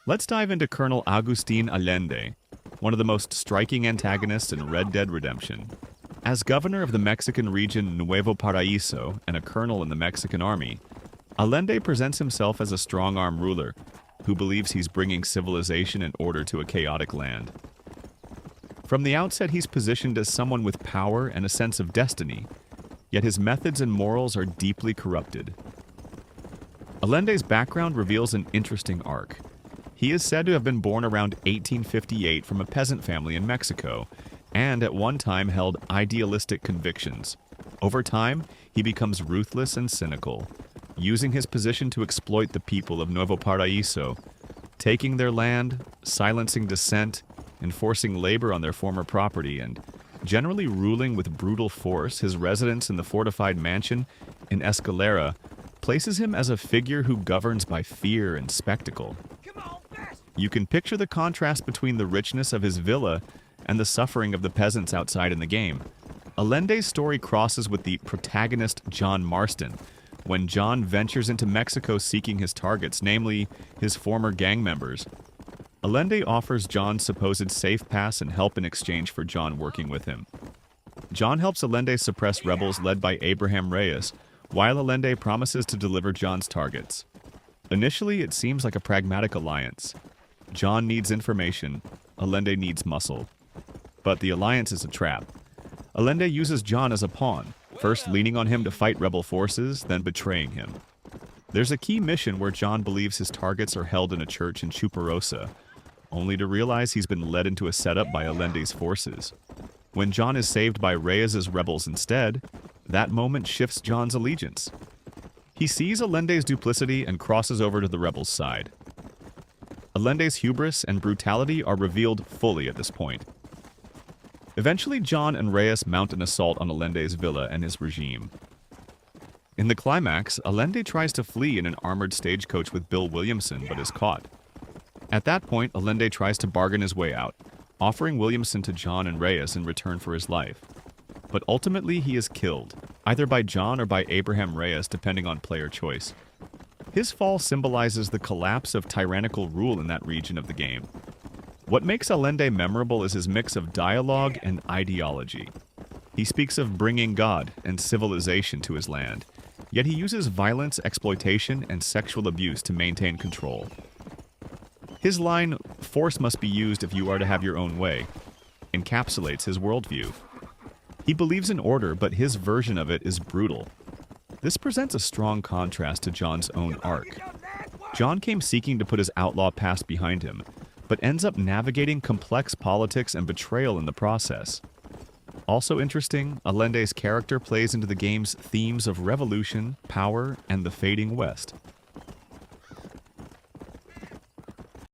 Let's dive into Colonel Agustín Allende, one of the most striking antagonists in Red Dead Redemption. As governor of the Mexican region Nuevo Paraíso and a colonel in the Mexican army, Allende presents himself as a strong-arm ruler who believes he's bringing civilization and order to a chaotic land. From the outset, he's positioned as someone with power and a sense of destiny, yet his methods and morals are deeply corrupted. Allende's background reveals an interesting arc. He is said to have been born around 1858 from a peasant family in Mexico, and at one time held idealistic convictions. Over time, he becomes ruthless and cynical, using his position to exploit the people of Nuevo Paraíso, taking their land, silencing dissent, enforcing labor on their former property, and generally ruling with brutal force. His residence in the fortified mansion in Escalera places him as a figure who governs by fear and spectacle. You can picture the contrast between the richness of his villa and the suffering of the peasants outside in the game. Allende's story crosses with the protagonist John Marston, when John ventures into Mexico seeking his targets, namely his former gang members. Allende offers John's supposed safe pass and help in exchange for John working with him. John helps Allende suppress rebels led by Abraham Reyes, while Allende promises to deliver John's targets. Initially, it seems like a pragmatic alliance. John needs information, Allende needs muscle. But the alliance is a trap. Allende uses John as a pawn, first leaning on him to fight rebel forces, then betraying him. There's a key mission where John believes his targets are held in a church in Chuparosa, only to realize he's been led into a setup by Allende's forces. When John is saved by Reyes's rebels instead, that moment shifts John's allegiance. He sees Allende's duplicity and crosses over to the rebels' side. Allende's hubris and brutality are revealed fully at this point. Eventually, John and Reyes mount an assault on Allende's villa and his regime. In the climax, Allende tries to flee in an armored stagecoach with Bill Williamson, but is caught. At that point, Allende tries to bargain his way out, offering Williamson to John and Reyes in return for his life. But ultimately, he is killed, either by John or by Abraham Reyes, depending on player choice. His fall symbolizes the collapse of tyrannical rule in that region of the game. What makes Allende memorable is his mix of dialogue and ideology. He speaks of bringing God and civilization to his land, yet he uses violence, exploitation, and sexual abuse to maintain control. His line, "Force must be used if you are to have your own way," encapsulates his worldview. He believes in order, but his version of it is brutal. This presents a strong contrast to John's own arc. John came seeking to put his outlaw past behind him, but ends up navigating complex politics and betrayal in the process. Also interesting, Allende's character plays into the game's themes of revolution, power, and the fading West.